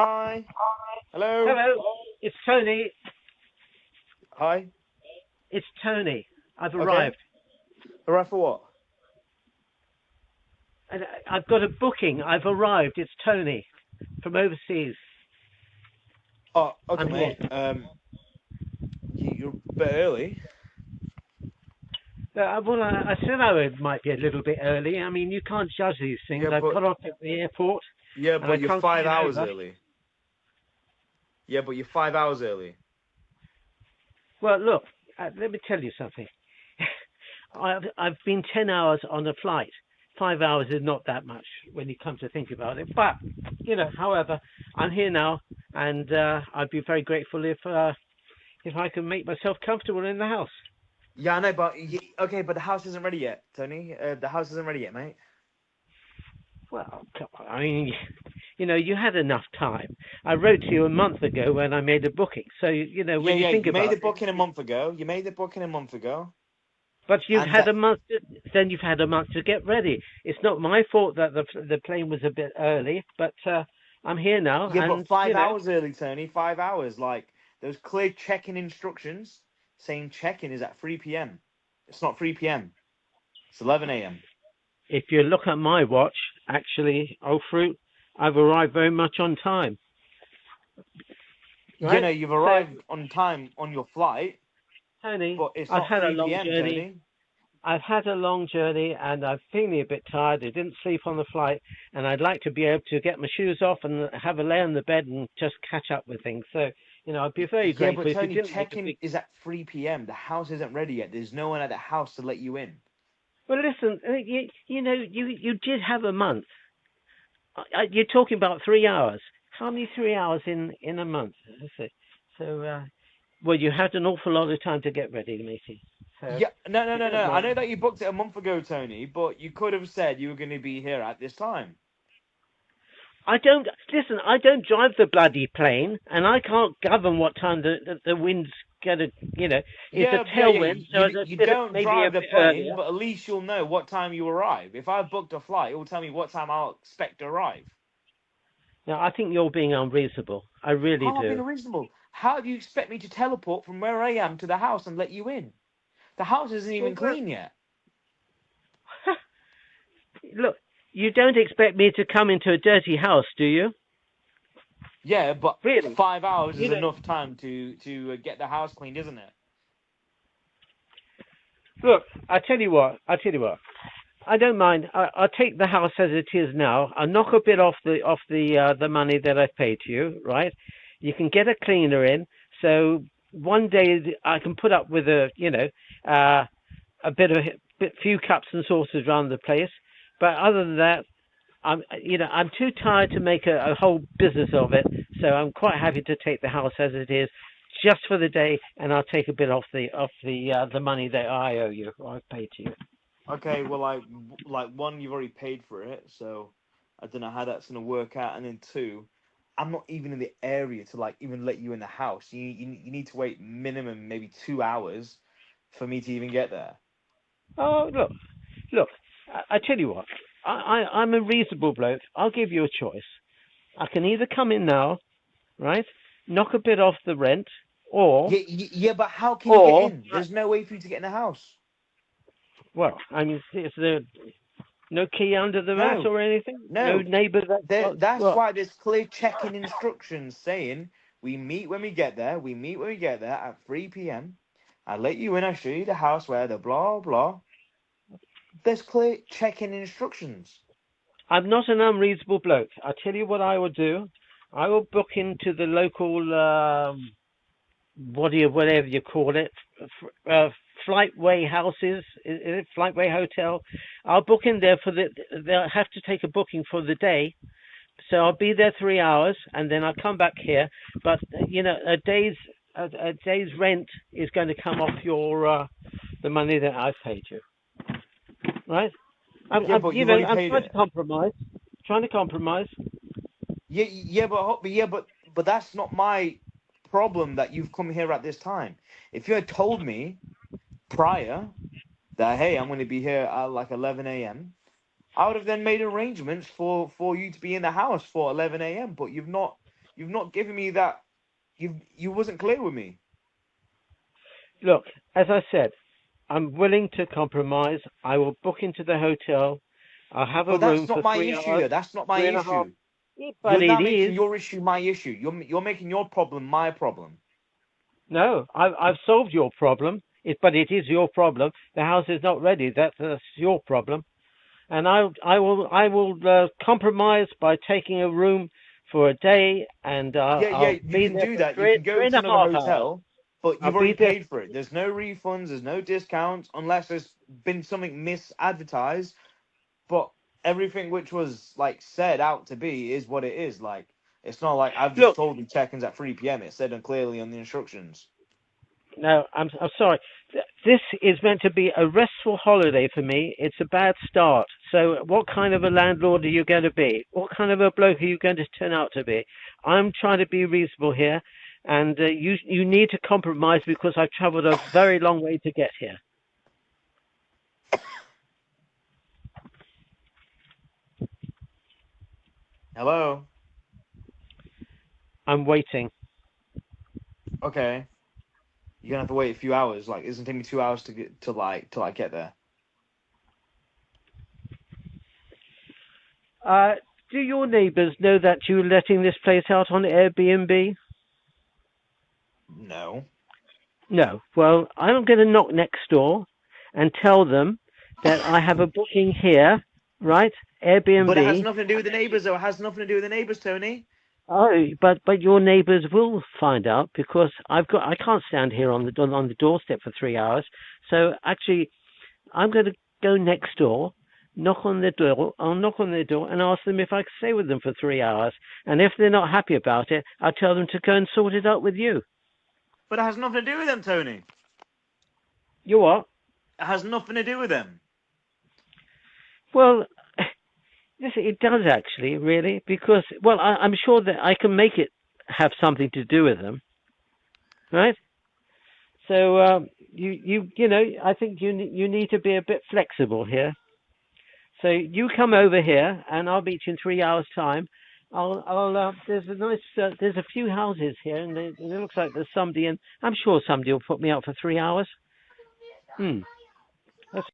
Hi. Hello. Hello, it's Tony. Hi. It's Tony. I've Okay. arrived. Alright for what? And I've got a booking. I've arrived. It's Tony from overseas. Oh, okay, I'm here. mate. You're a bit early. I said might be a little bit early. I mean, you can't judge these things. Yeah, I've but got off at the airport yeah, and I but you're can't five get hours over. early. Yeah, but you're 5 hours early. Well, look, let me tell you something. I've been 10 hours on a flight. 5 hours is not that much when you come to think about it. But, however, I'm here now and I'd be very grateful if I can make myself comfortable in the house. Yeah, I know, but okay, but the house isn't ready yet, Tony. The house isn't ready yet, mate. Well, come on, I mean, you had enough time. I wrote to you a month ago when I made a booking. So, Yeah, when you yeah. think You made about the it, booking a month ago. You made the booking a month ago, but you've and had a month. Then you've had a month to get ready. It's not my fault that the plane was a bit early, but I'm here now, yeah, but and 5 hours early, Tony. 5 hours. Like there was clear check-in instructions saying check-in is at 3 p.m. It's not 3 p.m. It's 11 a.m. if you look at my watch, actually, oh fruit, I've arrived very much on time, You right? know, you've So, arrived on time on your flight, Tony, but it's I've not had a 3 long p.m., journey. Tony. I've had a long journey and I'm feeling a bit tired. I didn't sleep on the flight and I'd like to be able to get my shoes off and have a lay on the bed and just catch up with things. So, I'd be very Yeah, but grateful if you Tony, didn't make a check-in big. is at 3 p.m. The house isn't ready yet. There's no one at the house to let you in. Well, listen, you did have a month. You're talking about 3 hours. How many 3 hours in a month? Let's see. So, well, you had an awful lot of time to get ready, matey. So, Yeah, no, if no, you no, don't no. I mind. know that you booked it a month ago, Tony, but you could have said you were going to be here at this time. I don't listen. I don't drive the bloody plane, and I can't govern what time the wind's gonna. It's a Yeah, yeah, yeah. tailwind, so You it's a you bit don't maybe a drive the bit plane, earlier. but at least you'll know what time you arrive. If I booked a flight, it will tell me what time I'll expect to arrive. Now, I think you're being unreasonable. I really How am I being do. unreasonable? How do you expect me to teleport from where I am to the house and let you in? The house isn't Well, even clean yet. look, you don't expect me to come into a dirty house, do you? Yeah, but Really? 5 hours is You know, enough time to get the house cleaned, isn't it? look. I tell you what. I tell you what. I don't mind. I'll take the house as it is now. I'll knock a bit off the money that I've paid to you, right? You can get a cleaner in, so one day I can put up with uh, a few cups and saucers around the place. But other than that, I'm too tired to make a whole business of it. So I'm quite happy to take the house as it is, just for the day, and I'll take a bit off the money that I owe you, or I've paid to you. Okay, well, like one, you've already paid for it, so I don't know how that's gonna work out. And then two, I'm not even in the area to like even let you in the house. You need to wait minimum maybe 2 hours for me to even get there. Oh, look. I tell you what. I'm a reasonable bloke. I'll give you a choice. I can either come in now, right, knock a bit off the rent, or, Yeah, yeah, but how can you get or, in? There's no way for you to get in the house. well, I mean, is there no key under the mat No, or anything? No no. neighbour that. That's Well, why there's clear check-in instructions saying we meet when we get there. We meet when we get there at 3 p.m. I let you in. I show you the house where the blah blah. There's clear check-in instructions. I'm not an unreasonable bloke. I tell you what I will do. I will book into the local whatever you call it, flightway houses. Is it flightway hotel? I'll book in there for the. They'll have to take a booking for the day, so I'll be there 3 hours, and then I'll come back here. But a day's rent is going to come off your the money that I've paid you, right? Yeah, but you've already I'm paid trying to it. compromise. Trying to compromise. Yeah, yeah, but that's not my problem that you've come here at this time. If you had told me prior that hey, I'm going to be here at like 11 a.m., I would have then made arrangements for you to be in the house for 11 a.m. But You've not given me that. You wasn't clear with me. Look, as I said, I'm willing to compromise. I will book into the hotel. I'll have a But that's room not for my three issue, hours, though. That's not my 3.5. issue. But You're it now making is. your issue my issue. You're making your problem my problem. No, I've solved your problem. But it is your problem. The house is not ready. That's your problem. And I will compromise by taking a room for a day, and Yeah, I'll you be can there do for that. You three can go three and to a another half hours. hotel, but I'll you've be already there. paid for it. There's no refunds, there's no discounts, unless there's been something misadvertised. But everything which was like said out to be is what it is. Like it's not like I've just Look, told you check-ins at 3 p.m. It said clearly on the instructions. no, I'm sorry. This is meant to be a restful holiday for me. It's a bad start. So, what kind of a landlord are you going to be? What kind of a bloke are you going to turn out to be? I'm trying to be reasonable here, and you need to compromise because I've travelled a very long way to get here. Hello. I'm waiting. Okay. You're gonna have to wait a few hours. Like, it's gonna take me 2 hours to get to like till I get there. Uh, do your neighbours know that you're letting this place out on Airbnb? No. No. Well, I'm going to knock next door and tell them that I have a booking here, right? But it has Airbnb. nothing to do with the neighbors, though. It has nothing to do with the neighbors, Tony. Oh, but your neighbours will find out because I can't stand here on the doorstep for 3 hours. So actually, I'm going to go next door, knock on their door. I'll knock on their door and ask them if I can stay with them for 3 hours. And if they're not happy about it, I'll tell them to go and sort it out with you. But it has nothing to do with them, Tony. You what? It has nothing to do with them. Well, yes, it does actually, really, because I'm sure that I can make it have something to do with them, right? So you know, I think you need to be a bit flexible here. So you come over here, and I'll meet you in 3 hours' time. There's there's a few houses here, and it looks like there's somebody, and I'm sure somebody will put me up for 3 hours. Hmm.